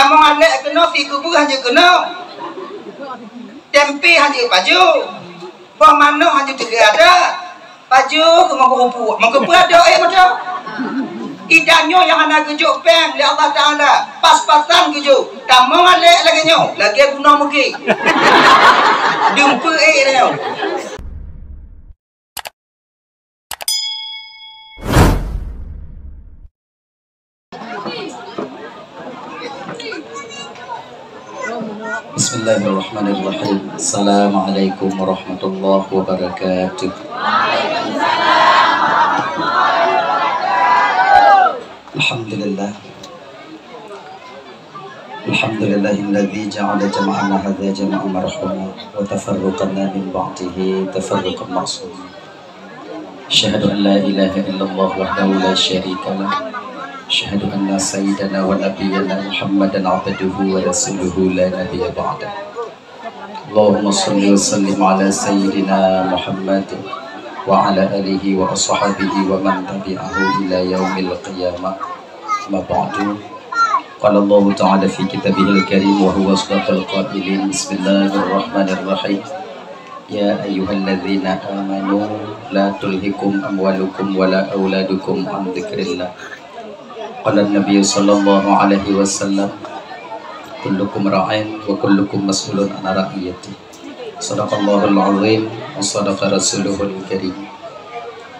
Tamu alek kena fiku buah je kena. Tempe hanya baju. Pemano hanya tiga ada. Baju kemampu mengkupu ada macam. Idanyo yang anak kejuk peng oleh Allah Ta'ala. Pas-pasan kejuk. Tamu alek lagi nyo. Lagi guna mungkin. Dumpa dia. Bismillahirrahmanirrahim. Assalamualaikum warahmatullahi wabarakatuh. Alhamdulillah. Alhamdulillahilladzi ja'ala jama'ana hadza jama'an marhuma wa tafarruqana min ba'dihi tafarruqan ma'suma. Asyhadu an la ilaha illallah wahdahu la syarika lah. Asyhadu anna sayyidana wa nabiyyana Muhammadan abduhu wa rasuluhu la nabiyya ba'da. Allahumma shalli wa sallim ala sayyidina Muhammad wa ala alihi wa ashabihi wa man tabi'ahu ila yaumil qiyamah. Ma ba'du. Qala Allah Ta'ala fi kitabihil karim wa huwa asdaqul qailin. Bismillahirrahmanirrahim. Ya ayyuhalladzina amanu la tulhikum amwalukum wa la auladukum an dzikrillah. Qala Nabi sallallahu alaihi wasallam, kullukum ra'in wa kullukum mas'ulun an ra'iyati. Sadaqallahul azim wa sadaqa rasuluhul karim.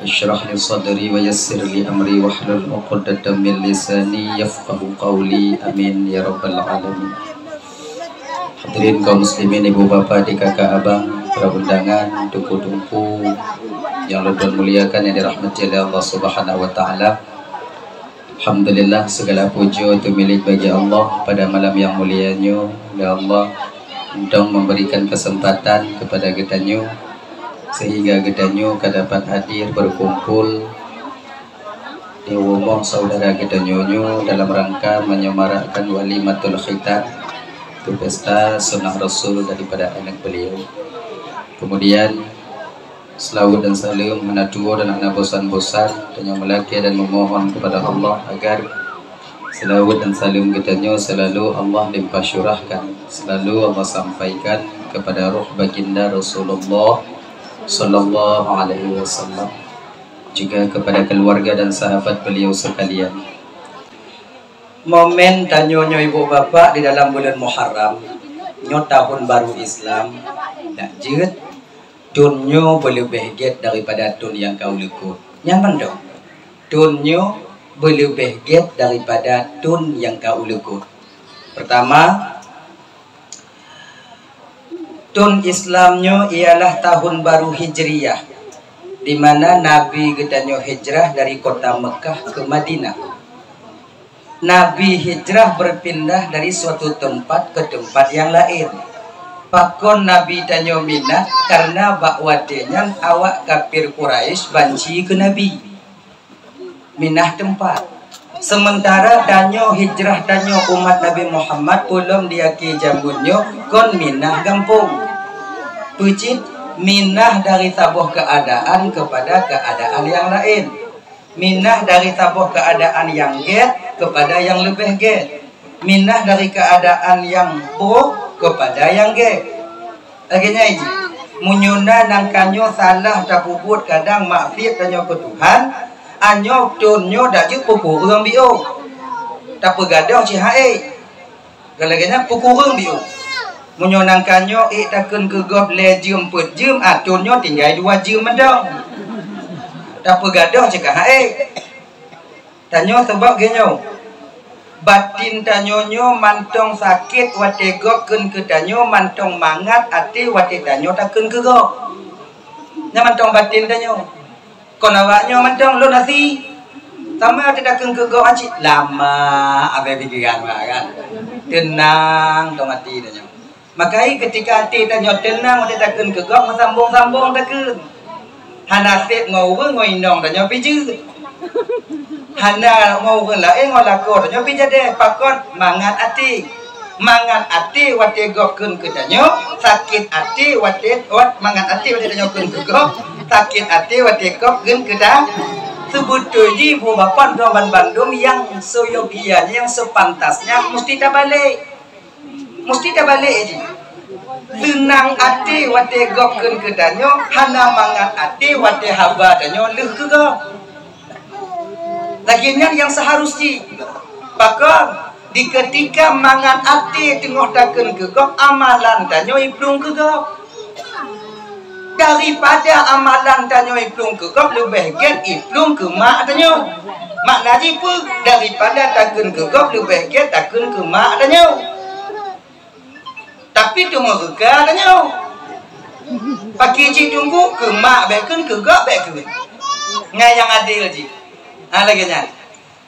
Ishrah li sadri wa yassir li amri wa hlul 'uqdatam min lisani yafqahu qawli. Amin ya rabbal alamin. Hadirin kaum muslimin, ibu bapak, adik kakak abang, para undangan, tumpu-tumpu yang lebih muliakan yang dirahmati oleh Allah Subhanahu wa taala. Alhamdulillah, segala puji itu milik bagi Allah pada malam yang mulianya. Ya Allah, untuk memberikan kesempatan kepada gedanyo sehingga gedanyo dapat hadir berkumpul di rumah saudara gedanyo dalam rangka menyemarakkan walimatul khitan, itu pesta sunnah Rasul daripada anak beliau. Kemudian selawat dan salam menadua dan anak bosan-bosan dan yang melaki dan memohon kepada Allah agar selawat dan salam kitanya selalu Allah limpah syurahkan, selalu Allah sampaikan kepada roh baginda Rasulullah Sallallahu Alaihi Wasallam, juga kepada keluarga dan sahabat beliau sekalian. Momen tanyonyo ibu bapak di dalam bulan Muharram, nyo tahun baru Islam, nak jeut tunyo berlebih get daripada tun yang kau lekut. Nyaman dong. Tunyo berlebih get daripada tun yang kau lekut. Pertama, tun Islamnya ialah tahun baru Hijriyah, di mana Nabi gedanyo hijrah dari kota Mekah ke Madinah. Nabi hijrah berpindah dari suatu tempat ke tempat yang lain. Pakon Nabi tanyo minat karena bakwadenya awak kafir Quraisy banci ke Nabi. Minah tempat. Sementara tanyo hijrah tanyo umat Nabi Muhammad belum diaki jambunyo kon minah gampung. Pucit minah dari tabuh keadaan kepada keadaan yang lain. Minah dari tabuh keadaan yang get kepada yang lebih get. Minah dari keadaan yang buruk kepada yang ge. Akhirnya ini munyuna nangkanyo salah tak puput kadang maksiat tanyo ke Tuhan, anyo tunyo dak je pukul urang bio. Tak pegadah ci hae. Galaganya pukul urang bio. Munyo nangkanyo takun gegop le jam put jam atunyo tinggal 2 jam mendong. Tak pegadah ci hae. Tanyo sebab genyo batin tanyonyo mantong sakit wate gok kun ke tanyo mantong mangat ati wate tanyo takun ke gok. Nya mantong batin tanyo. Kon awaknyo mantong lo nasi. Sama ati takun ke gok aci lama apa pikiran kan. Tenang tong ati tanyo. Makai ketika ati tanyo tenang wate takun ke gok sambung-sambung takun. Hanasip ngau ngoinong tanyo piju. Hana mau lain ngolakor nyo bijade pakon mangan ati wate gokun kedanyo sakit ati wate wat mangan ati wate danyo kun kegok sakit ati wate gokun kedah sebetulnya ibu bapak Doban Bandung yang seyogianya, yang sepantasnya mesti tak balik aja. Tenang hati wate gokkeun ke danyo, hana mangat hati wate haba danyo leuh ke gok. Laginya yang seharusnya bakal di ketika mangat hati tengah dakeun ke gok, amalan danyo iplung ke gok. Daripada amalan danyo iplung ke gok, lebih get iplung ke mak danyo. Maknanya pun daripada dakeun ke gok, lebih get dakeun ke mak danyo. Tapi tu mau gega danyo. Pakai cik tunggu ke mak bekun ke gak bekun. Ngai yang adil ji. Lagi nya.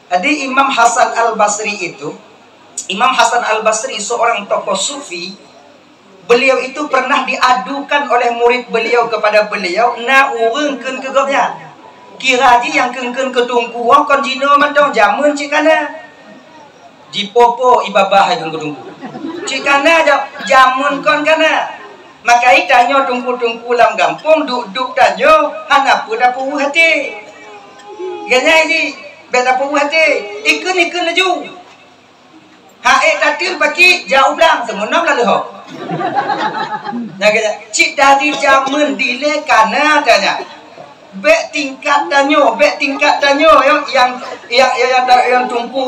Jadi Imam Hasan Al-Basri itu, Imam Hasan Al-Basri seorang tokoh sufi. Beliau itu pernah diadukan oleh murid beliau kepada beliau, na urang keun ke gaknya. Kira ji yang keun ke tungku wong kon jino man dong jamun cikana. Jipopo ibabah keun ke tungku. Cikana jamun kon kana. Maka itanyo tungku-tungku lam gampung duk-duk tanyo hanapu dapu hati. Ganya ini beda pu hati. Ikun laju. Hae tatil baki jauh belang semunam lalu ho. Nah kata cik dari jamun dile kana tanya. Bek tingkat tanyo yang tumpu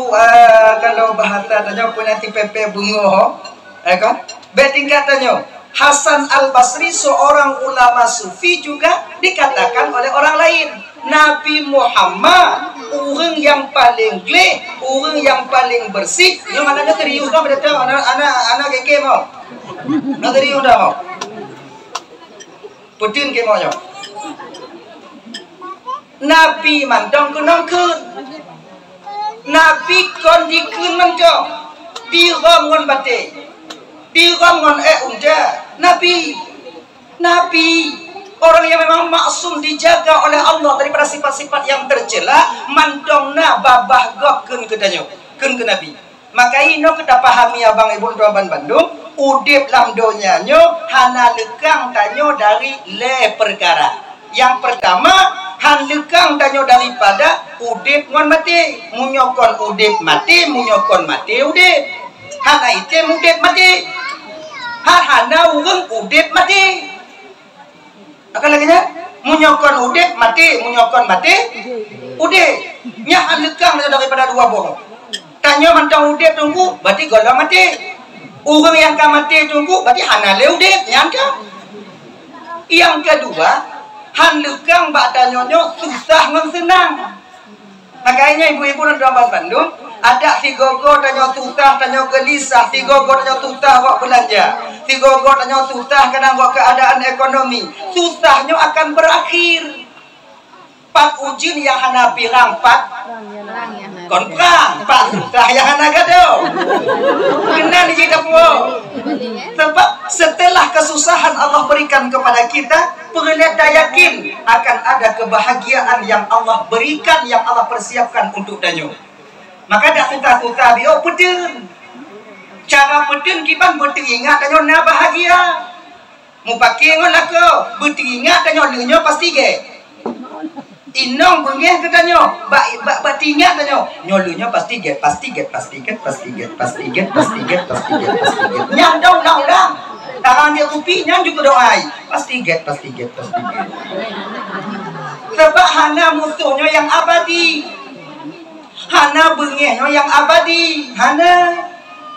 kalau bahasa tanyo pun nanti pepe bungo ho. Kan? Bek tingkat tanyo. Hasan Al-Basri seorang ulama sufi juga dikatakan oleh orang lain Nabi Muhammad orang yang paling clean, orang yang paling bersih. Yang mana serius kan pada tahu anak keke mau. Nak serius dah mau. Putin ke mau. Nabi mandong kunong kun. Nabi kon dikun mandong. Di rongon bate. Di rongon Nabi orang yang memang maksum dijaga oleh Allah daripada sifat-sifat yang tercela mandongna babah gokkeun ke danyo keun ke Nabi. Maka ino kita pahami abang ibu Doban Bandung udip lam donya nyo hana lekang tanyo dari le perkara. Yang pertama han lekang tanyo daripada udip ngon mati, munyokon udip mati, munyokon mati udip. Hana ite udip mati. Hana urang udip mati. Akan lagi nya munyokon udip mati, munyokon mati udip. Nya han lekang daripada dua bohong. Tanya mantang udip tunggu berarti golong mati. Urang yang ka mati tunggu berarti hana le udip nyangka. Yang kedua, han lekang bak tanyonyo susah ngan senang. Makanya ibu-ibu dan Doban Bandung ada si gogo tanyo susah, tanyo gelisah, si gogo tanyo susah kok belanja, si gogo tanyo susah kadang kok keadaan ekonomi. Susahnya akan berakhir. Pak ujin yang hana pirang pak kontrang, pak susah yang hana gado. Kena dijita po. Sebab setelah kesusahan Allah berikan kepada kita, perlihat yakin akan ada kebahagiaan yang Allah berikan, yang Allah persiapkan untuk danyo. Maka dak susah-susah bio pedun. Cara pedun kiban berteringat danyo na bahagia. Mu pakai ngon lako, berteringat danyo lenyo pasti ge. Inong bengeh katanya, bak tinggal katanya, nyolunya pasti get. Nyang dong. Tangan dia upi nyang juga doai. Pasti get. Sebab hana musuhnya yang abadi. Hana bengehnya yang abadi. Hana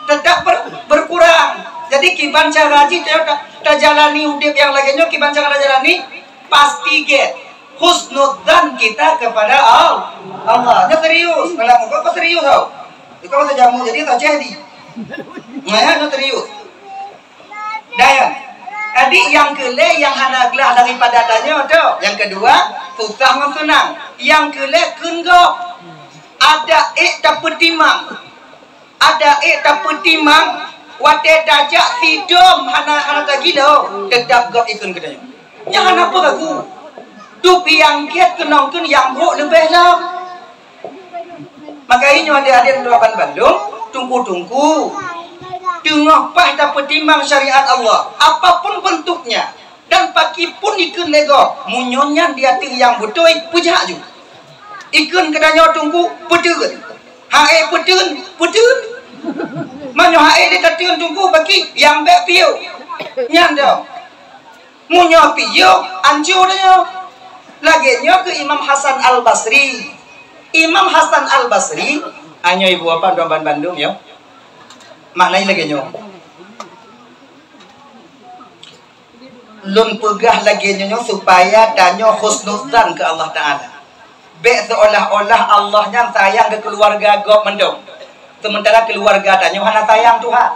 tetap berkurang. Jadi kiban cara haji tak jalani udip yang lainnya, kiban cara jalani pasti get. Husnudzan kita kepada Allah. Nya serius. Kalau kau serius tau. Kalau saya jamu jadi tak jadi. Nah, serius. Dayan. Jadi yang kele yang hana gelah daripada tanya tu. Yang kedua susah ngan senang. Yang kele keunggok. Ada dapat timang. Wate dajak sidom hana tagi dah. Tetap gok ikun kedanya. Yang hana apa aku? Dupi yang kiat kenongkun yang buk lebih lah. Maka ini ada Doban Bandung tungku tengah pah dapat timbang syariat Allah apapun bentuknya dan pagi pun ikut lego munyonnya dia yang betul puja ju Ikun kedanya tunggu pedun. Hae pedun. Mana hae dia katun tunggu bagi yang bek piu. Nyang dah. Munyo piu anjur dah. Lagi nyo ke Imam Hasan Al-Basri. Imam Hasan Al-Basri anyo ibu apa Doban Bandung yo. Maknai lagi nyo. Lun pegah lagi nyo supaya danyo husnuzan ke Allah Taala. Bek seolah-olah Allah yang sayang ke keluarga gok mendong. Sementara keluarga danyo hana sayang Tuhan.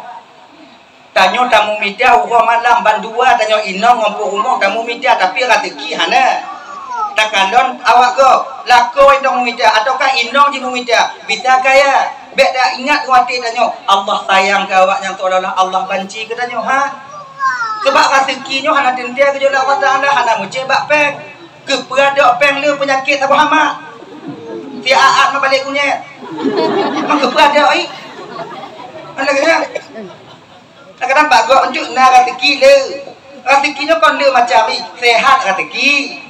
Tanyo tamu media uho malam bandua tanyo inong ngompo umong tamu media tapi ratiki hana. Takalon awak go lako indong media ataukah inong di media bisa kaya. Bek dah ingat hati tanyo Allah sayang ke awak yang seolah-olah Allah benci ke tanyo ha. Sebab ratikinyo hana tentia ke jola Allah Taala hana mucebak peng. Kepada peng le penyakit apa hama. Tiaat mabalik kunyet. Maka kepada ai. Mana kena? Kadang pak gua unjuk na ratiki le. Ratikinyo kon le macam ni sehat ratiki.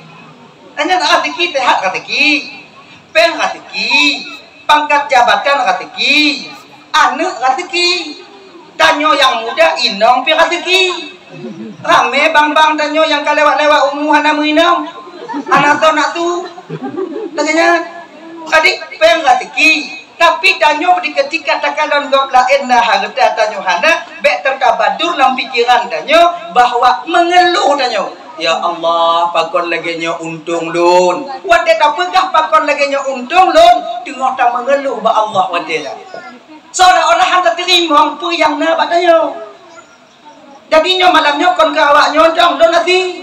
Hanya ratiki sehat ratiki. Peng ratiki. Pangkat jabatan ratiki. Anak ratiki. Tanyo yang muda inong pi ratiki. Rame bang-bang tanyo yang kalewat-lewat umur hana minum. Anak tu nak tu. Laganya adik peng ratiki. Tapi tanyo di ketika takalon gok lain nah harta tanyo hana bek terkabadur dalam pikiran tanyo bahwa mengeluh tanyo. Ya Allah, pakon lagi nyo untung lun. Wade tak pegah pakon lagi nyo untung lun. Tengok tak mengeluh ba Allah wade lah. Seolah-olah handa terima apa yang na bat tanyo. Jadi nyo malam nyo kon ke awak nyo dong don nasi.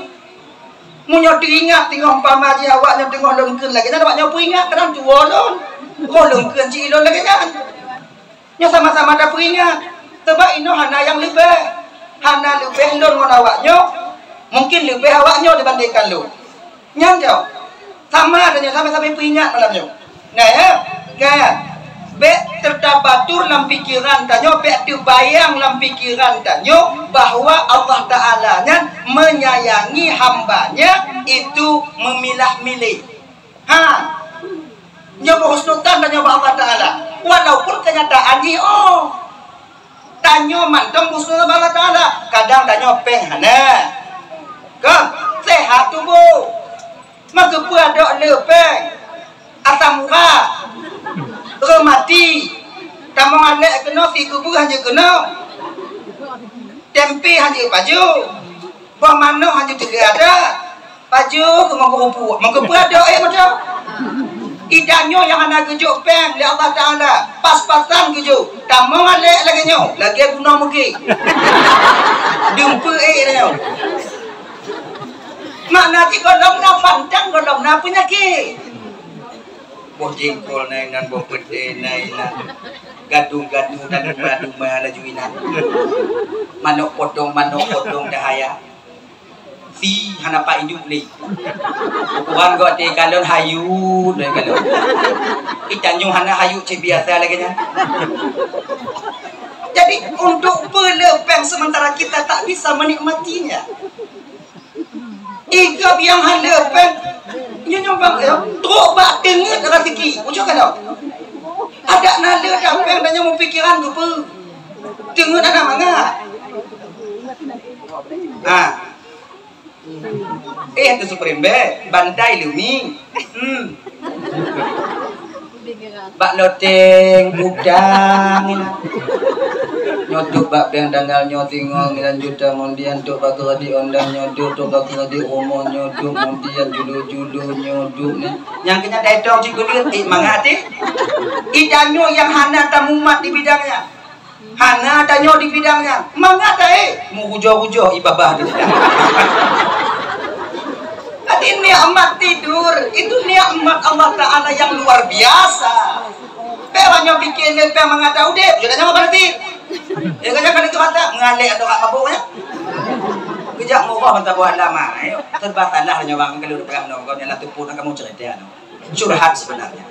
Munyo teringat tengok umpama je awak nyo tengok lengkeun lagi. Awak nyo peringat kadang tua lun. Oh lengkeun ci lun lagi kan. Nyo sama-sama dah peringat. Sebab ino hana yang lebih. Hana lebih lun ngon awak nyo. Mungkin lebih awak nyo dibandingkan lun. Nyang jauh. Sama adanya sama-sama peringat malam nyo. Nah ya, kan. Bek terdabatur dalam pikiran tanyo, bek terbayang dalam pikiran tanyo bahwa Allah Ta'ala-nya menyayangi hambanya itu memilah-milih. Ha. Nyoba husnutan dan nyoba Allah Ta'ala. Walaupun kenyataan ni tanyo mantong husnutan Allah Ta'ala. Kadang tanyo peng hana. Kan? Sehat tubuh. Maka ada lepeng. Asam urat. Remati tamang alek kena si kubur hanya kena tempe hanya baju pemano hanya tiga ada baju kemangku mangku ada macam idanyo yang ana gejuk peng li Allah Taala pas-pasan gejuk tamang alek lagi nyo lagi guna mugi dumpe nyo makna ti golong na pantang golong na penyakit. Boh jengkol naik dan boh pete naik dan gadung-gadung dan gadung mana juinan manok potong dahaya si hana pak hidup li ukuran gua te kalon hayu deh kalon ikanyu hana hayu ce biasa lagi nya. Jadi untuk pelepeng sementara kita tak bisa menikmatinya. Igap yang halepeng nya nyoba ya truk bak denget rezeki ucap kan ada nada dapat dan yang mempikiran tu pe denget anak manga tu suprembe bantai lumi bak loteng udang nyoduk bak yang tanggal nyotingong dan juta mondian tu bak di ondang nyoduk tu bak di omo nyoduk mondian julu nyoduk ni yang kena daitong cikgu dia mangati idanyo yang hana tamumat di bidangnya hana danyo di bidangnya mangata mu hujo-hujo ibabah di bidang. Ini nikmat tidur itu nikmat Allah Ta'ala yang luar biasa. Pewanyo bikin lepe mengata udah sudah nyama berarti ya kan itu kata mengalih atau tak mabuknya kejak mau bantah buat lama ayo terbatalah nyoba kalau pegang nongkon yang latu pun kamu cerita curhat sebenarnya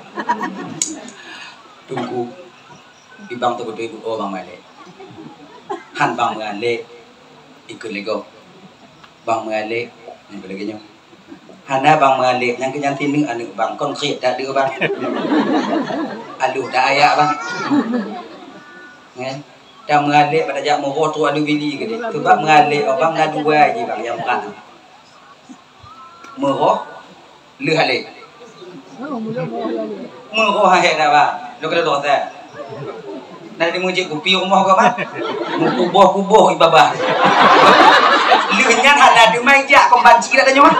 tunggu di bang tu betul ikut bang malik han bang malik ikut lego bang malik yang lagi nyo Hana bang malik yang kenyanti ni anu bang konkret dah dia bang. Aduh dah ayak bang. Dah malik pada jak murah tu adu bili ke dia. Sebab malik abang dah dua je bang yang murah. Murah le halik. Murah hai dah bang. Lu kena dosa. Nanti muncul kopi rumah kau bang. Kubur ibabah. Leunyat hana de mai jak kau banci dah tanya mah.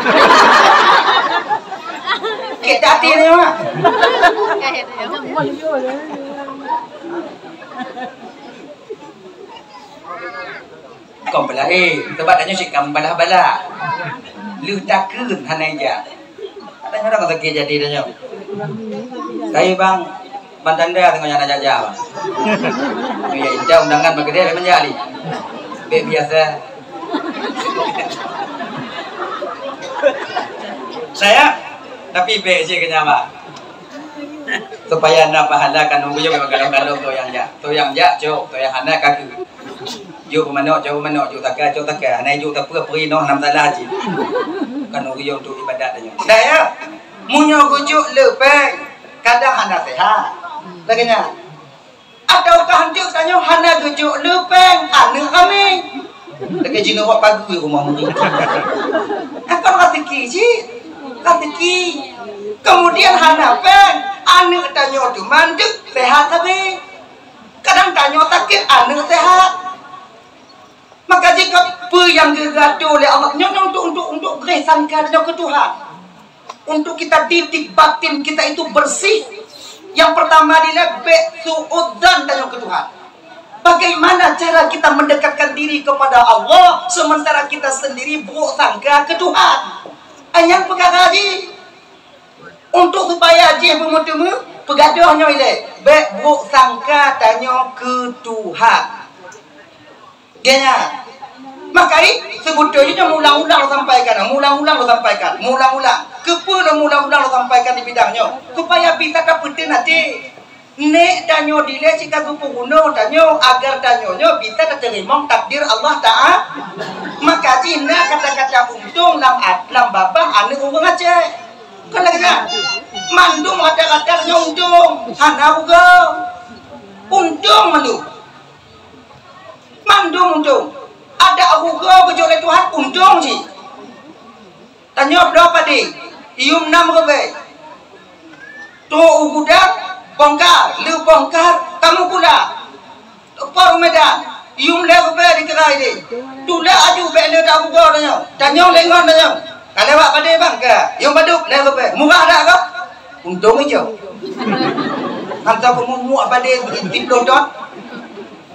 Kita hati tanya mah. Kau bela sebab tanya si kam bala-bala. Lu takun hana jak. Tanya orang kata jadi tanya. Kai bang Bantanda tengok yang nak jaja bang. Ya indah undangan bagi dia memang jadi. Biasa. Saya tapi be je kenyama. Supaya nak pahala kan nunggu juga kalau tu yang cok tu yang anak kaki. Ju pemanok ju takka anai ju tak peri noh nam salah ji. Kan nunggu untuk ibadat nya. Saya munyo gujuk lepek kadang anak sehat. Laganya. Ataukah hendak tanya hana gujuk lepek anu kami. Lagi jino hok pagi rumah muri. Akan rezeki je. Rezeki. Kemudian hana peng anu tanya tu mandek sehat tapi kadang tanya sakit anu sehat. Maka jika apa yang diradu oleh Allah untuk bersangka dengan Tuhan. Untuk kita didik batin kita itu bersih. Yang pertama adalah suudzan tanya ke Tuhan. Bagaimana cara kita mendekatkan diri kepada Allah sementara kita sendiri buruk sangka ke Tuhan. Yang perkara ni untuk supaya dia bertemu pegaduhnya ile buruk sangka tanya ke Tuhan. Genya. Maka sebetulnya mulang-ulang sampaikan, mulang-ulang sampaikan. Kepada mulang-ulang sampaikan di bidangnya supaya bisa dapat nanti. Nek danyo dile jika tu pengguna danyo agar danyonya bisa terima takdir Allah Ta'ala. Maka jina kata-kata untung lam babah ane urang aja. Kan lagi kan? Mandung kata-kata untung hana uga. Untung mandung untung. Ada uga berjolek Tuhan untung ji. Tanya berapa di? Ium 6 rebe. Tu ugudak bongkar, lu bongkar, kamu pula. Por medan, ium lebe di kerai ni. Tula aju be le dak uga tanya. Tanya lengon tanya. Kalau awak pada bang ke? Ium baduk lebe. Murah dak ke? Untung hijau. Hantar pemu pada $30.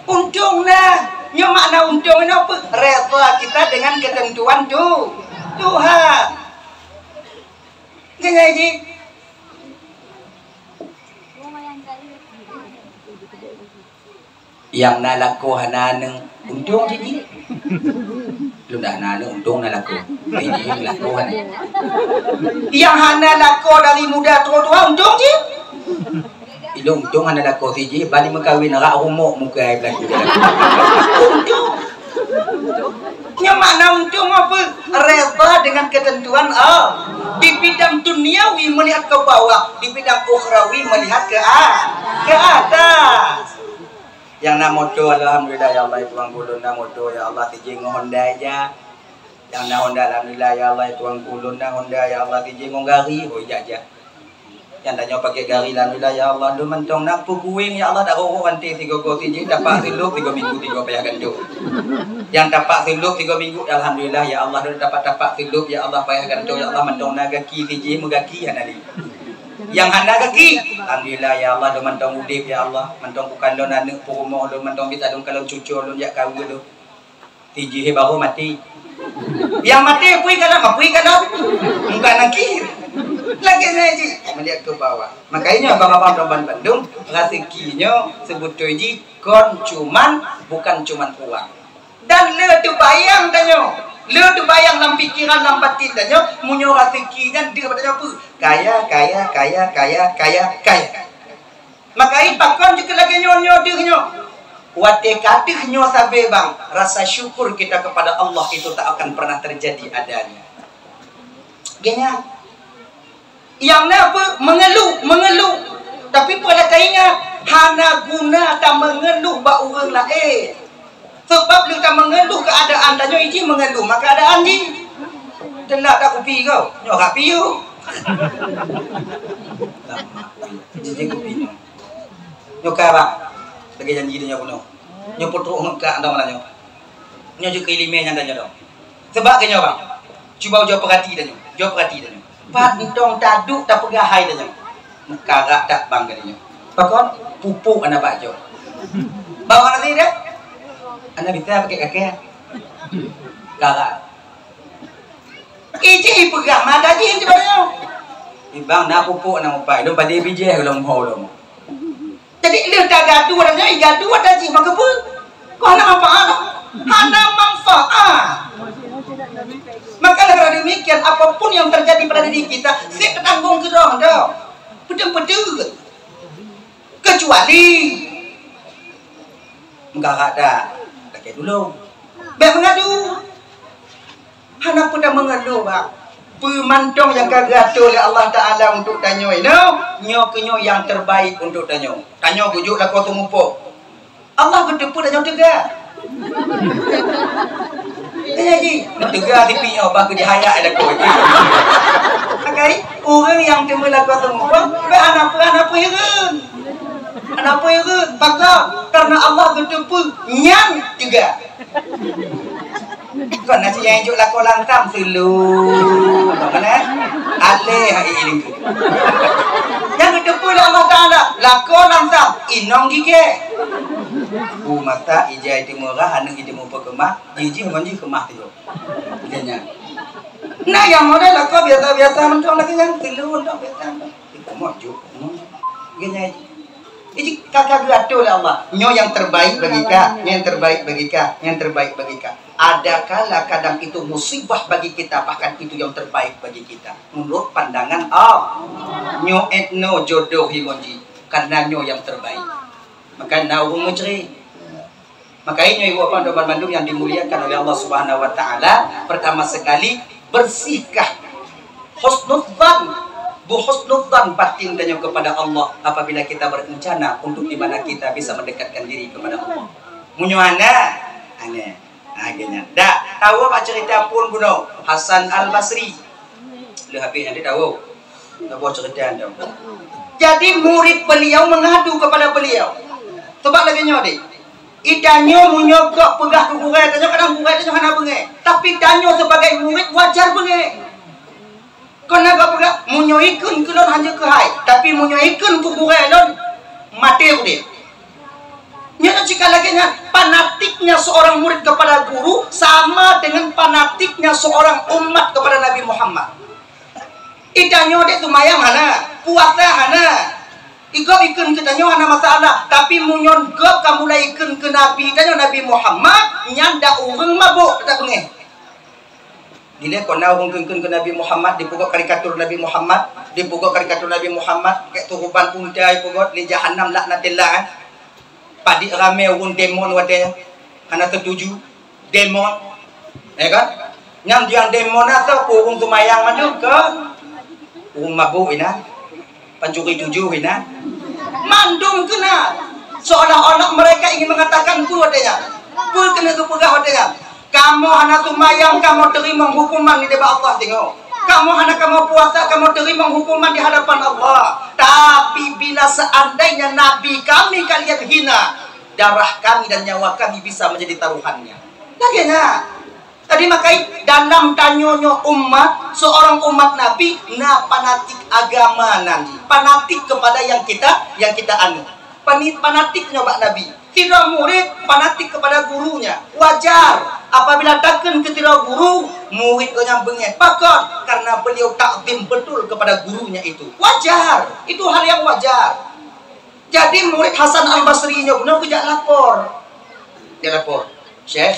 Untung lah. Yang makna untung ini apa? Rela kita dengan ketentuan Tuhan. Gini aja. Yang nalaku hananeng untung jadi. Lu dah hananeng untung nalaku. Ini laku hananeng. Yang hanalaku dari muda tua untung je. Untung hana laku siji balik mengkawin rak rumok muka ai belakang. Untung. Yang makna untung apa? Reba dengan ketentuan Allah. Di bidang duniawi melihat ke bawah, di bidang ukhrawi melihat ke atas. Yang nak moto alhamdulillah ya Allah tuang kulun nak moto ya Allah tiji Honda aja. Yang nak Honda alhamdulillah ya Allah tuang kulun nak Honda ya Allah tiji gari hoi jaja. Yang tanya pakai gari alhamdulillah ya Allah do mentong nak puguing ya Allah dak rorok anti 3 go tiji dapat siluk 3 minggu 3 payah gandu. Yang dapat siluk 3 minggu alhamdulillah ya Allah do dapat siluk ya Allah payah gandu ya Allah mentong naga ki tiji mugaki hanali. Yang hana kaki alhamdulillah ya Allah do mentong udip ya Allah mentong bukan do nanek rumah do mentong bisa do kalau cucu do jak kawin do tiji baru mati yang mati pui kana muka nakir lagi naji melihat ke bawah. Makanya bapak-bapak Bandung rezekinya sebetulnya kon bukan cuman uang dan le tu bayang tanyo. Lu tu bayang dalam pikiran dalam batin tanya munyo rezeki kan dia katanya apa? Kaya. Maka pakon juga lagi nyonyo dihnya. Wate katihnya sabe bang, rasa syukur kita kepada Allah itu tak akan pernah terjadi adanya. Genya. Yang apa? Mengeluh. Tapi pada ingat, hana guna tak mengeluh bak orang lain. Sebab dia tak mengeluh keadaan tanya iji mengeluh maka keadaan ni. Telak tak kopi kau? Nyorak piu. Jadi kopi. Nyoka bang. Lagi janji dia puno. Nyo putruk ngekak dah mana nyo. Nyo juga ilmu yang tanya dong. Sebab kenyo bang. Cuba jawab perhati dah nyo. Jawab perhati dah nyo. Pantong taduk tak pegahai dah nyo. Karak tak bang katanya. Pakon pupuk anak bakjo. Bawa nanti dah. Anak bisa pakai kaki. Karak. Iji pegang mata je tu baru. Ibang nak pupuk nak upai. Dom pada biji kalau mau dom. Jadi dia tak gaduh dah je, gaduh dah je maka pun. Kau nak manfaat? Ada manfaat. Maka kalau demikian apapun yang terjadi pada diri kita, saya tanggung kita dah. Betul-betul. Kecuali enggak ada. Lagi dulu. Baik mengadu. Hana pun dah mengeluh bang. Pemantong yang kagatul oleh Allah Ta'ala untuk tanyo ini. Nyo kenyo yang terbaik untuk tanyo. Tanyo bujuk lah kau tumupo. Allah berdepu tanyo tegak. Jadi, tegak tipi nyo baku dihayak ada kau. Okay? Orang yang temu lagu tumupo. Anak pun Kenapa ya ke? Bangga karena Allah berdepu nyang juga. Kan nasi yang juk lakon lantam selu. Mana? Aleh hai ini. Yang berdepu Allah Taala lakon lantam inong gige. Mata ijai timurah hanung idimu pekemah, iji manji kemah tu. Kenya. Nah yang model lakon biasa-biasa mentong lagi yang selu untuk biasa. Itu mau juk. Kenya. Ini kakak gaduh oleh Allah. Nyo yang terbaik bagi ka, yang terbaik bagi ka, yang terbaik bagi ka. Ada kala kadang itu musibah bagi kita, bahkan itu yang terbaik bagi kita. Menurut pandangan Allah. Nyo etno jodoh himonji, karena nyo yang terbaik. Maka naung mujri. Maka ini ibu pandu bandung yang dimuliakan oleh Allah Subhanahu Wa Taala. Pertama sekali bersihkah husnudzan. Husnudzan batin tanya kepada Allah apabila kita berencana untuk di mana kita bisa mendekatkan diri kepada Allah. Munyuana, aneh, akhirnya. Dah tahu apa cerita pun buno Hasan Al Basri. Lu habis nanti tahu. Tahu cerita anda. Jadi murid beliau mengadu kepada beliau. Sebab lagi nyodi. Idanyo munyogok pegah kukurai, tanyo kadang kukurai tanyo hana bengai. Tapi danyo sebagai murid wajar bengai. Kena gak pegak munyo ikun kelon hanya ke hai, tapi munyo ikun kukurai lon mati udah. Nyata jika lagi fanatiknya seorang murid kepada guru sama dengan fanatiknya seorang umat kepada Nabi Muhammad. Idanyo dek tumayang hana, puasa hana. Igop ikun ketanyo hana masalah, tapi munyo gop kamu lah ikun ke Nabi tanyo Nabi Muhammad nyanda urang mabuk tak bengeh. Dile kona mungkin ke Nabi Muhammad dipukul karikatur Nabi Muhammad, dipukul karikatur Nabi Muhammad kayak turuban untai pukul di jahanam laknatillah. Padi rame urun demon wadanya. Hana tertuju demon. Kan? Yang demon atau urun tumayang madu ke urun mabuk ina. Pancuri tujuh ina. Mandung kena. Seolah-olah mereka ingin mengatakan ku wadanya. Ku kena kepegah wadanya. Kamu hana tumayang, kamu terima hukuman di depan Allah tengok. Kamu hana kamu puasa, kamu terima hukuman di hadapan Allah. Tapi bila seandainya Nabi kami kalian hina, darah kami dan nyawa kami bisa menjadi taruhannya. Lagina. Tadi makai dalam tanyonyo umat, seorang umat Nabi, na fanatik agama nanti, fanatik kepada yang kita anut. Fanatik nyoba Nabi. Tidak murid fanatik kepada gurunya. Wajar apabila takkan ketika guru murid yang bengek. Bahkan karena beliau takdim betul kepada gurunya itu. Wajar. Itu hal yang wajar. Jadi murid Hasan Al Basri nya benar kejak lapor. Dia lapor. Syekh.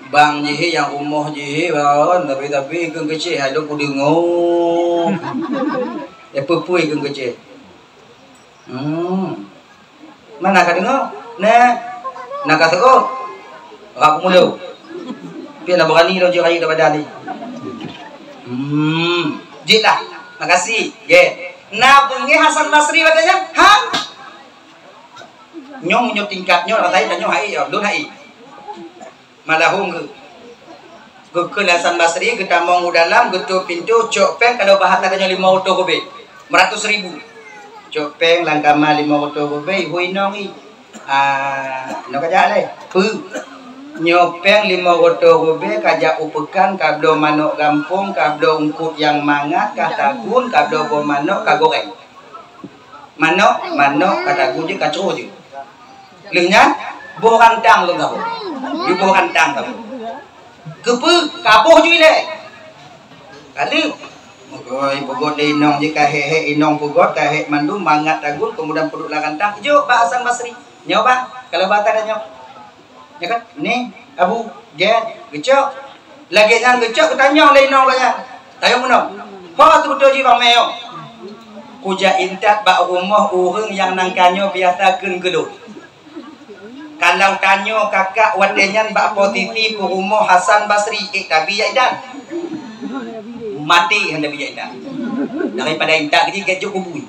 Bang jihe yang umuh jihe bang tapi ikun kecil ada ku dengar. Ya pupui ikun kecil. Mana kau dengar? Nak kata kau, aku mulu. Biarlah berani dah je raya daripada ni. Jit lah. Makasih. Ye. Nak bengi Hasan Basri katanya? Ha? Nyong tingkatnya orang tadi dan nyong hai ya, belum hai. Malahum ke Hasan Basri kita mau dalam getuk pintu cok peng kalau bahasa tanya 5 auto kobe 100.000 cok peng langkama 5 auto kobe hui nongi no kaja le pu nyopeng 5 auto kobe kaja upekan kablo manok gampung kablo ungkut yang mangat katagun kablo go manok kagoreng manok katagun je kacau je lengnya bohang tang lo ngau di bohang tang kamu kepe kapoh je le kali pogot inong jika hehe inong pogot kahe mandum mangat tagun kemudian perut lakantang jo Hasan Basri nyoba kalau bata dah nyok ya kan ni abu get gecok lagi yang gecok tanya le inong lah tayo menong ha tu betul ji bang meo kuja intat ba rumah urang yang nangkanyo biasa keun gedut. Kalau tanya kakak wadenyan bak potiti pu rumah Hasan Basri tapi yaidan mati hendak yaidan daripada intak jadi gejuk kubui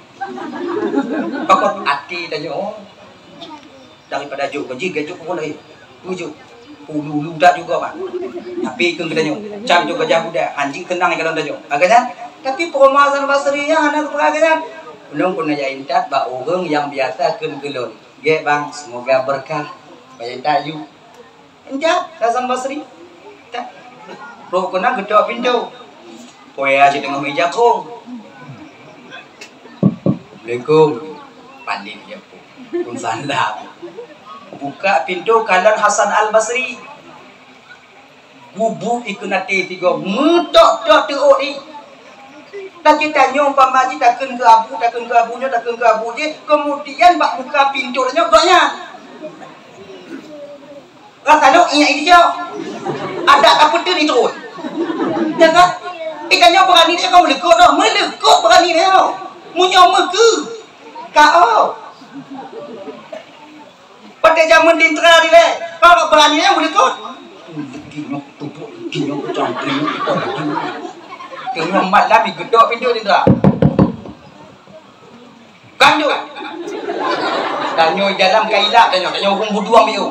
pakot hati tanya daripada juk gaji gejuk kubui lagi tujuh puluh dak juga pak tapi keun tanya cam juga jah budak anjing tenang kalau tanya agaknya tapi pu rumah Hasan Basri yang anak peraganan belum pun aja intak bak urang yang biasa keun gelon ge bang semoga berkah bayang tayu enjak Hasan Basri tak roh kena gedok pintu poya je tengah meja kong Assalamualaikum pandai dia pun salam buka pintu kalan Hasan Al Basri gubuk ikunati tiga mutok teruk ni tak kita nyom pamaji takkan ke abunya takkan ke abu je kemudian bak buka pintu nya banyak kalau ini dia ada apa tu ni turun jangan ikannya berani dia kau lekuk dah melekuk berani dia munyo meke kau pada zaman dintra ni le kalau berani dia melekuk ginyok tupuk ginyok cangkring tengok malam ni gedok pintu dintra kandu tanyo dalam kailak tanyo hukum buduang biu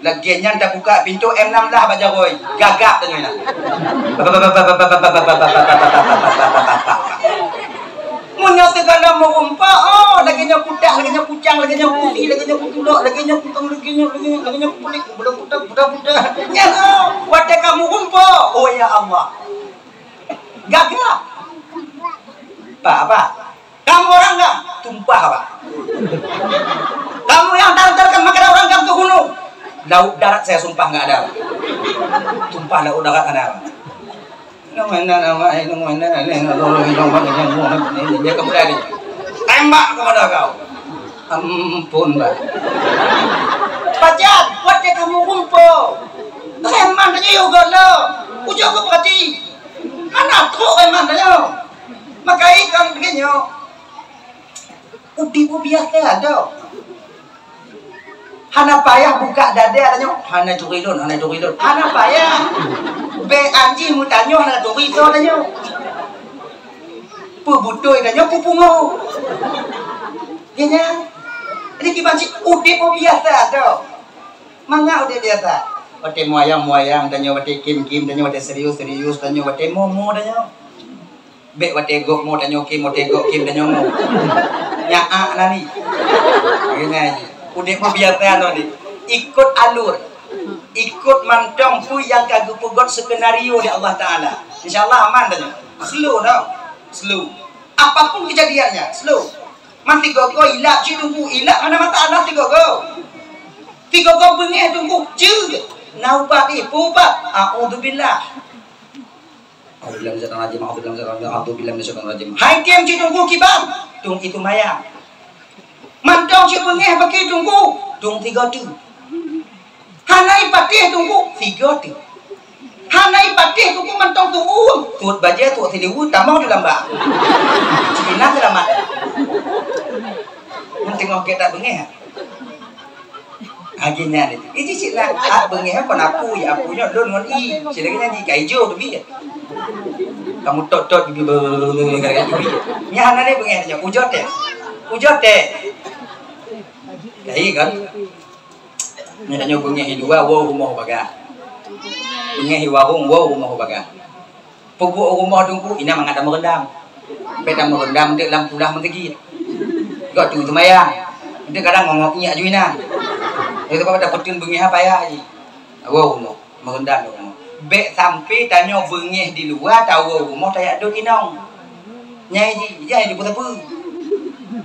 lagiannya dah buka pintu M6 lah baca roy gagak tanya nak munyo segala mau umpa laginya kudak laginya kucang laginya putih laginya kutulok laginya kutang laginya kulit budak ya wadah kamu umpa oh ya Allah gagak apa kamu orang enggak tumpah apa kamu yang tantarkan makan orang enggak ke gunung laut darat saya sumpah nggak ada tumpah laut darat ada dia kemudian tembak kepada kau ampun mbak pacar buat dia kamu kumpul emang tanya juga lo ujung ke perhati anak tu emang tanya maka ikan begini udipu biasa ada hana payah buka dada adanya hana turilon hana payah be anji mutanyo hana turito adanya pubutoy adanya pupungo genya ini kibanci udah biasa ada manga udah biasa wate moyang adanya wate kim adanya wate serius adanya wate momo adanya be wate gok mo adanya kim adanya mo nyaa nani genya udah biasa ni ikut alur ikut mantong pu yang kagak pugot skenario di Allah Ta'ala insyaallah aman dah slow dah slow apapun kejadiannya slow mati gogo ilak tunggu ilak mana mata anak tiga go bengeh tunggu je naubat ni pubat a'udzubillah hai tiam tunggu kibam tung itu mayang mantong si bengeh pakai tunggu tung 3 tu hanai patih tunggu 3 tu hanai patih tunggu mantong tunggu tuut baja tuut tiliwu tamau dalam bak cina selamat yang tengok kita bengeh Akhirnya ni. Ini cik nak bengih apa apu ya apunya don ngon i. Cik lagi nyanyi kaijo tu bi. Kamu tot bi gara-gara bi. Nya hana ni bengih nya ujot teh. Ujot teh. Kai kan. Nya nyo bengih dua wo rumah baga. Bengih warung wo rumah baga. Pupuk rumah tungku ina mangada merendam. Beta merendam dek lampu lah mentegit. Kau tu mayang. Dia kadang ngomongnya ajuina. Itu apa dapetin bengih apa ya ni? Wow, merendam tu. Bek sampai tanya bengih di luar tahu rumah tak ada kinong. Nyai ji pun apa?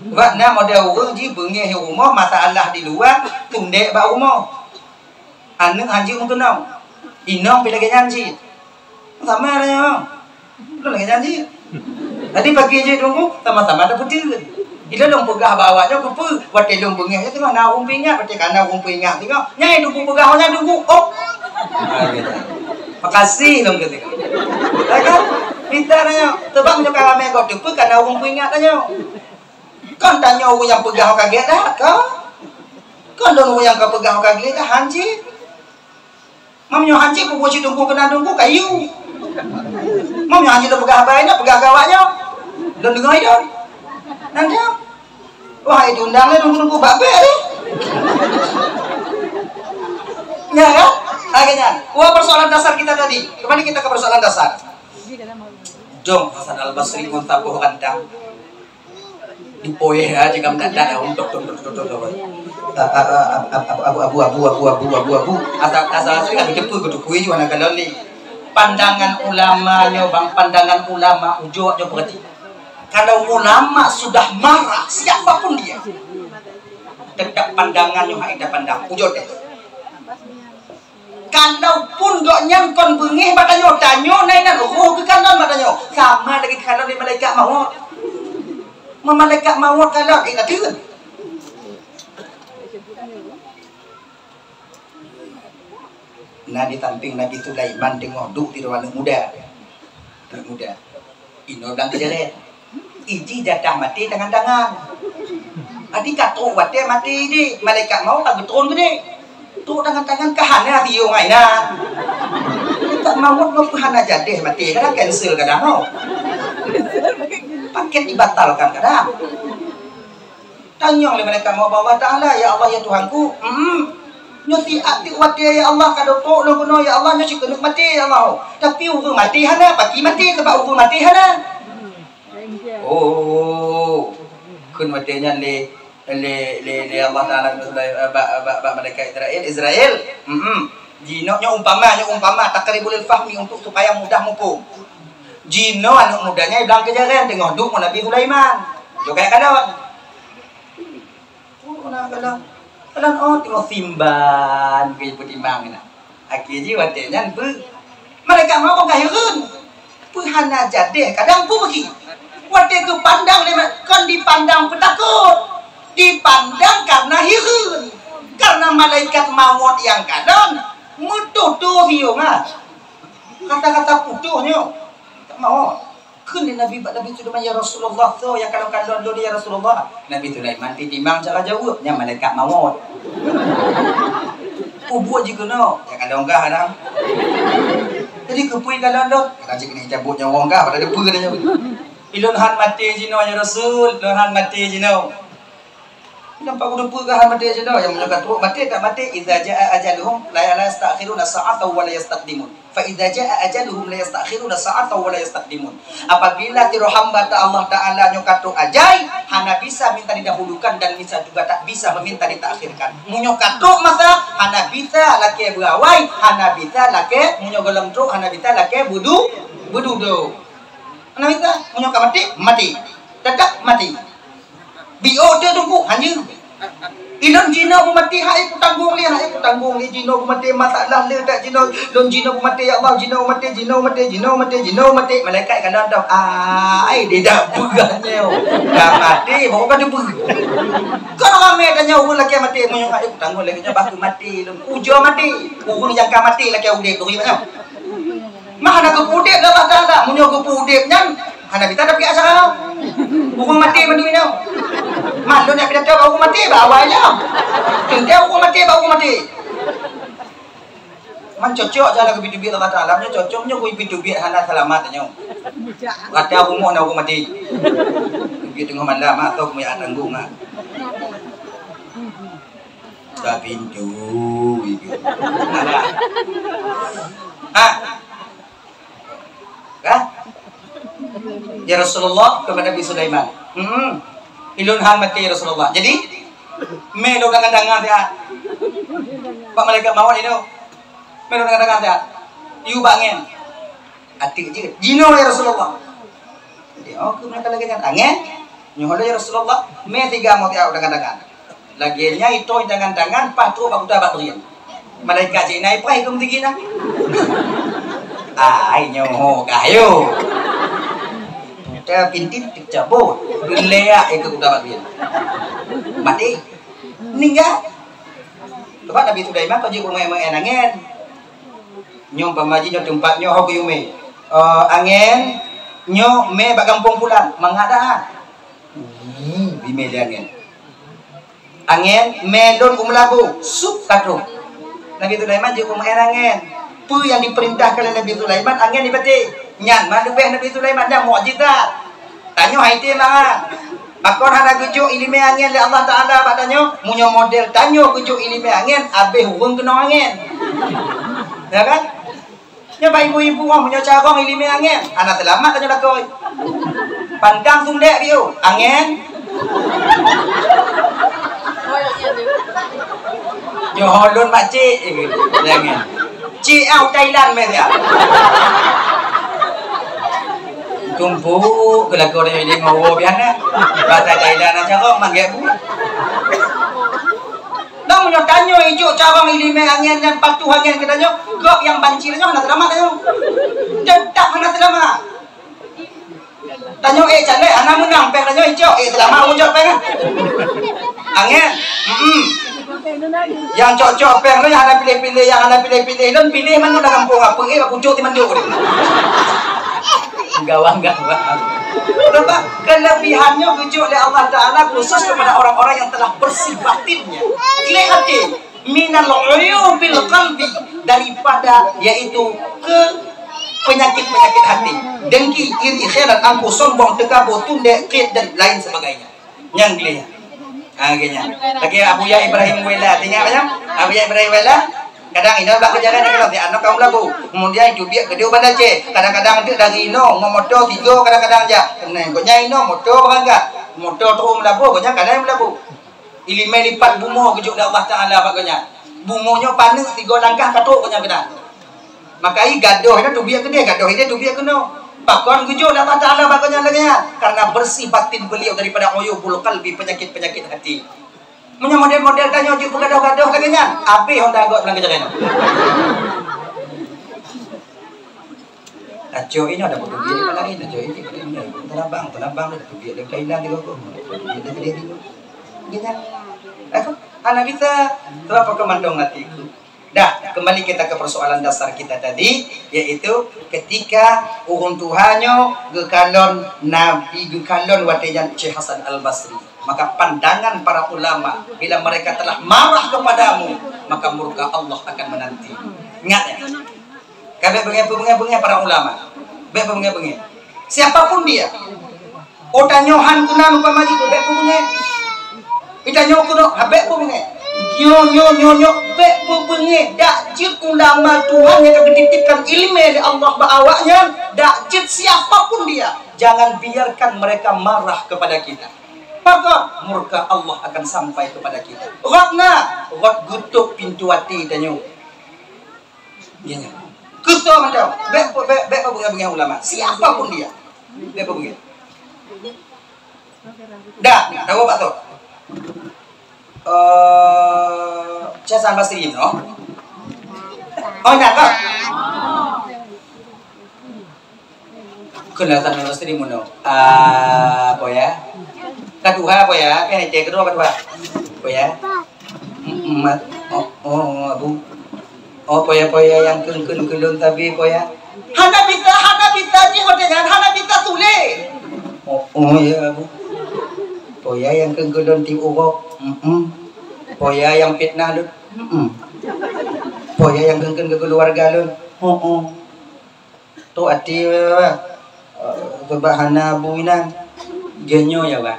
Sebab nak model orang ji bengih rumah masalah di luar tundek bak rumah. Anak haji mungkin nong. Inong bila kenyan ji. Sama ada lu lagi janji. Tadi pagi je tunggu sama-sama dapetin. Ila dong pegah bawanya apa? Wate dong bengih tengok na urung pingat, wate kana urung pingat tengok. Nyai dungku pegah nya dungku. Oh. Makasih dong ketika. Kan? Kita nanya, tebak nyo karame kau tu kana urung pingat tanya. Kan tanya urung yang pegah kaget dah kau. Kan dong yang kau pegah kaget dah hanci. Mamnyo hanci pupu si dungku kena dungku kayu. Mamnyo hanci dah pegah bae pegah gawaknya. Don dengar itu. Nanti wah itu undangnya nunggu babe ya kan akhirnya persoalan dasar kita tadi kembali kita ke persoalan dasar dong Hasan Al-Basri pun tabuh kandang dipoe aja kamu tak ada untuk abu asal sih kan depu kudu kuih juga nak galoli pandangan ulamanya bang pandangan ulama ujo aja berarti. Kalau ulama sudah marah, siapapun dia, tetap pandangannya hanya pandang ujot deh. Kalaupun dok nyangkon bengih badanyo tanyo nainan roh ke kanan badanyo sama lagi kalau di malaikat maut. Malaikat maut kalau kita turun. Nah di samping Nabi Sulaiman tengok duk di ruang muda. Ino bilang kejadian. Iji jatah mati tangan-tangan. Adik katuk wate mati di malaikat mau tak betul gede. Tu tangan-tangan kahana tiung aina. Tak mau kahana jadeh mati kadang cancel kadang mau. Paket dibatalkan kadang. Tanya oleh malaikat mau bawa taala ya Allah ya Tuhanku. Nyoti ati wate ya Allah kado tok lo kuno ya Allah nyoti kena mati ya Allah. Tapi urang mati hana pagi mati sebab urang mati hana. Oh, kun matenya le Allah Taala ba malaikat Israel. Jino umpama takribul fahmi untuk supaya mudah mumpung. Jino anak mudanya bilang kejadian tengok duk Nabi Sulaiman. Jo kayak kadang. Kalau tengok simban ke putimang na. Akhirnya watenya bu. Mereka mau kahirun. Puhana jadeh kadang pu bagi. Wate ke pandang kan dipandang petakut, dipandang karena hirun, karena malaikat maut yang kadang mutuh tu hiungan kata-kata putuhnya tak mau kun Nabi Sulaiman ya Rasulullah so yang kalau dia Rasulullah Nabi Sulaiman timbang cara jawabnya malaikat maut ubuk juga no yang ada onggah kadang jadi kepui kalau kadang cik cabut nyawa onggah pada depu katanya ilunhan mati jino ya Rasul, ilunhan mati jino. Nampak aku lupa kan mati jino yang menyatakan tu mati tak mati idza jaa ajaluhum la yastakhiruna sa'atan wa la yastaqdimun. Fa idza jaa ajaluhum la yastakhiruna sa'atan wa la yastaqdimun. Apabila tiru hamba ta Allah Taala nyokatu ajai, hana bisa minta didahulukan dan bisa juga tak bisa meminta ditakhirkan. Munyokatu masa hana bisa laki berawai, hana bisa laki munyogolong truk, hana bisa laki budu do. Anak kita menyokap mati, tetap mati. Bio dia tunggu hanya. Ilon jina pun mati, hai pun tanggung li jina pun mati masalah le tak jina, don jina pun mati ya Allah, jina mati. Malaikat kan dah ai dia dah pegahnya. Dah mati, baru kan dia pergi. Kalau ramai tanya orang lelaki mati, menyokap pun tanggung lagi baku mati, ujo mati. Orang yang kan mati lelaki udah tu gimana? Mana ke pudek dah ada munyo ke pudeknya hana kita dapat acara hukum mati mendunya malu nak kita tahu hukum mati bawanya kita hukum mati Man cocok je lah ke Allah Ta'ala. Nya cocoknya ku bidu-bidu hana selamat nya. Kata umur nak aku mati. Bidu tengah malam atau ku ya tanggung ah. Tak pintu gitu. Ya Rasulullah kepada Nabi Sulaiman. Ilun hal mati Rasulullah. Jadi melo dangan-dangan dia. Pak malaikat mawar itu. Melo dangan-dangan dia. Iu bangen. Atik je. Jino ya Rasulullah. Jadi aku mereka lagi kan angin. Nyoholo ya Rasulullah. Me tiga mau dia dangan-dangan. Laginya itu dangan-dangan patru aku dah batrian. Malaikat je naik pai kum tigina. Ai nyoho kayo. Kita pintin dicabut. Gelea itu udah batrian. Mati. Ninggal. Lepas Nabi Sulaiman kau juga mengenangin. Nyom pamaji nyom tempat nyom hobi ume. Angin nyom me bak kampung pulang mengada. Bime dia angin melon umlabu sup katu. Nabi Sulaiman juga mengenangin. Pu yang diperintahkan oleh Nabi Sulaiman angin dibeti. Nyan malu beh Nabi Sulaiman dah mukjizat. Tanyo haiti mah. Makon hana gujuk ilmu angin oleh Allah Taala padanya munyo model tanyo gujuk ilmu angin abe hurung kena angin. Ya kan? Nya ibu-ibu mah munyo carong ilmu angin, anak selamat tanyo lakoi. Pandang tundek biu, angin. Yo holon mak cik angin. Cik au Thailand me dia. Tumpu kelakor dia ngowo biana. Bahasa Thailand aja kok manggil bu. Dah munyo tanyo ijo carong ilime angin dan patuh angin kedanyo, gok yang banci danyo hana selamat danyo. Dedak hana selamat. Tanyo cale hana menang pek danyo ijo selamat ujo pek. Angin. Yang cocok pek danyo hana pilih-pilih yang hana pilih-pilih dan pilih mana dah kampung apa aku ujo ti manduk. Gawang-gawang. Kenapa? Kelebihannya wujud oleh Allah Ta'ala khusus kepada orang-orang yang telah bersih batinnya. Clear hati. Minal uyubil qalbi. Daripada yaitu ke penyakit-penyakit hati. Dengki, iri, khairat, angkuh, sombong, tekabur, tundek, qid dan lain sebagainya. Yang clear. Akhirnya. Lagi Abu Ya Ibrahim Wela. Tinggal apa? Abu Ya Ibrahim Wela. Kadang ina belak kerjaan kalau dia anak kaum lagu. Kemudian itu dia kedua bandar C. Kadang-kadang dia dari ino motor 3 kadang-kadang aja. Nah, gonya ino motor berangkat. Motor terus melabu, gonya kadang melabu. Ilmu lipat bumo kejuk Allah Taala baganya. Bumonya panen 3 langkah katuk gonya kena. Maka i gadoh ina tu biar kena, gadoh ide tu biar kena. Pakon kejuk Allah Taala baganya laganya karena bersih batin beliau daripada uyubul qalbi penyakit-penyakit hati. Punya model-model tanya ujuk gadoh-gadoh lagi nya. Api Honda got bilang kerja Aco ini ada foto dia pada ini, aco ini tenabang ada foto dia yang Thailand juga kok. Dia juga. Gini. Aku anak kita terapa kemandong hatiku. Dah, kembali kita ke persoalan dasar kita tadi, yaitu ketika urun Tuhannya gekalon Nabi gekalon watejan Syekh Hasan Al-Basri. Maka pandangan para ulama bila mereka telah marah kepadamu, maka murka Allah akan menanti. Ingat ya. Kabeh bengi para ulama. Beb bengi. Siapapun dia. Otanyohan kunan upamaji beb bengi. Itanyo kuno habek bengi. Nyo beb bengi. Dak jit ulama Tuhan yang dititipkan ilmu dari Allah baawaknya, dak jit siapapun dia. Jangan biarkan mereka marah kepada kita. Maka murka Allah akan sampai kepada kita. Rotna, rot gutuk pintu hati tanyo. Gini. Kusto macam, bek bunga ulama. Siapapun dia. Bek bunga. Dah, tahu Pak Tok. Syekh Hasan Basri no. Oh, enggak kok. Kelihatan Basri mono. Apa ya? Kedua apa ya? Kedua kedua. Apa ya? Abu. Oh poya yang kelun tapi poya. Hana bisa ni hotelan hana bisa tule. Oh ya Abu. Poya yang kelun ti urok. Poya yang fitnah lu. Poya yang gengken ke keluarga lu. Tu ati bahana buinan. Genyo ya ba.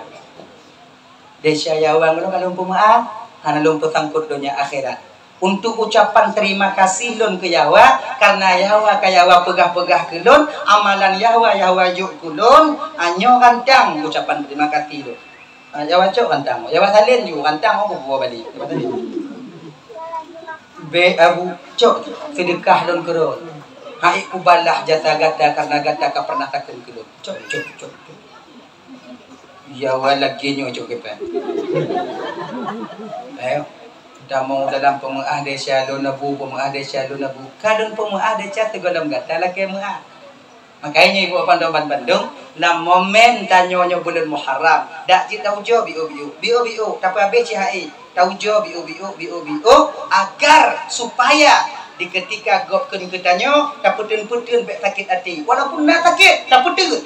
Desa Yawang lu kalau umpama hana lumpuh sangkut dunia akhirat. Untuk ucapan terima kasih lun ke Yawa karena Yawa ke Yawa pegah-pegah ke lun amalan Yawa juk kulun anyo kantang ucapan terima kasih lun. Yawa cok kantang, Yawa salin ju kantang aku bawa balik. Be abu cok sedekah lun ke lun. Hai ku balah jasa gata karena gata ka pernah takun ke lun. Cok. Yawa lagi nyo cok kepe. Ayo. Damong dalam pemuah desa lu nabu kadun pemuah desa tegolam gata laki muah. Makanya ibu pandang Bandung nam momen tanyonya bulan Muharram dak ci taujo biu tapi abe cihai taujo biu agar supaya di ketika gopkeun ketanyo taputun bek sakit hati walaupun nak sakit taputun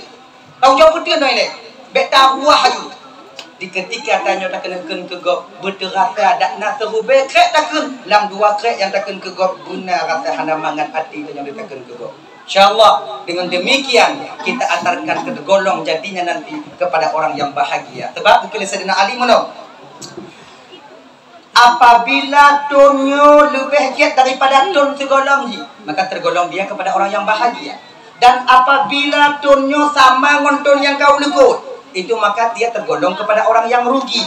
taujo putun ini bek tahuah haju di ketika tanya takkan ke gop berterasa dak nak terubek krek takkan lam dua krek yang takkan ke gop guna rasa hana mangat hati yang takkan ke gop. Insyaallah dengan demikian kita antarkan ke golong jadinya nanti kepada orang yang bahagia. Sebab bukan Sayyidina Ali mono. Apabila tunyo lebih giat daripada tun segolong ji, maka tergolong dia kepada orang yang bahagia. Dan apabila tunyo sama dengan tun yang kau lekut, itu maka dia tergolong kepada orang yang rugi.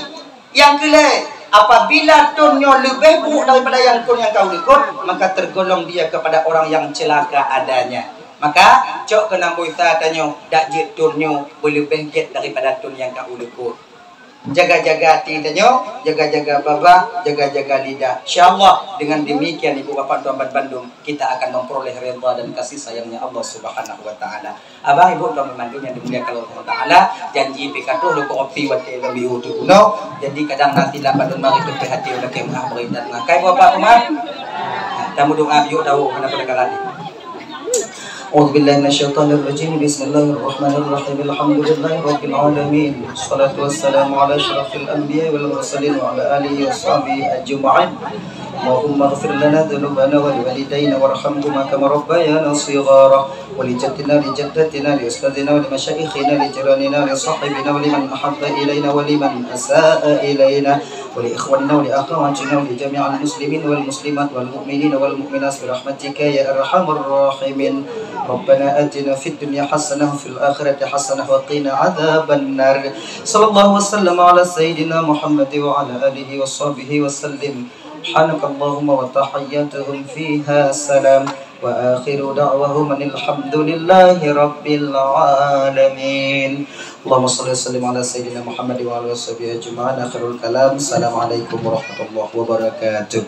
Yang kedua, apabila tunyo lebih buruk daripada yang tun yang kau lekut, maka tergolong dia kepada orang yang celaka adanya. Maka cok kena buisa tanyo dak jit tunyo lebih giat daripada tun yang kau lekut. Jaga-jaga hati tanyo, jaga-jaga baba, jaga-jaga lidah. Insyaallah dengan demikian ibu bapak tuan Bandung kita akan memperoleh redha dan kasih sayangnya Allah Subhanahu wa taala. Abang ibu tuan Bandung yang dimuliakan Allah taala, janji pikato lu ko opti wate lebih utuh no. Jadi kadang nanti dapat mari ke hati ulah kemah beritan. Kai bapak kumah. Tamu doa yuk tahu mana pada kalani. أعوذ بالله من الشيطان الرجيم بسم الله الرحمن الرحيم الحمد لله رب العالمين الصلاة والسلام على أشرف الأنبياء والمرسلين وعلى آله وصحبه أجمعين اللهم اغفر لنا ذنوبنا ولوالدينا وارحمهما كما ربيانا صغارا ولجدنا لجدتنا لأستاذنا ولمشايخنا لجيراننا لصاحبنا ولمن أحب إلينا ولمن أساء إلينا ولإخواننا ولأخواتنا ولجميع المسلمين والمسلمات والمؤمنين والمؤمنات برحمتك يا أرحم الراحمين ربنا آتنا في الدنيا حسنة وفي الآخرة حسنة وقنا عذاب النار صلى الله وسلم على سيدنا محمد وعلى آله وصحبه وسلم سبحانك اللهم وتحياتهم فيها السلام وآخر دعوهم أن الحمد لله رب العالمين اللهم صل وسلم على سيدنا محمد وعلى آله وصحبه أجمعين آخر الكلام السلام عليكم ورحمة الله وبركاته.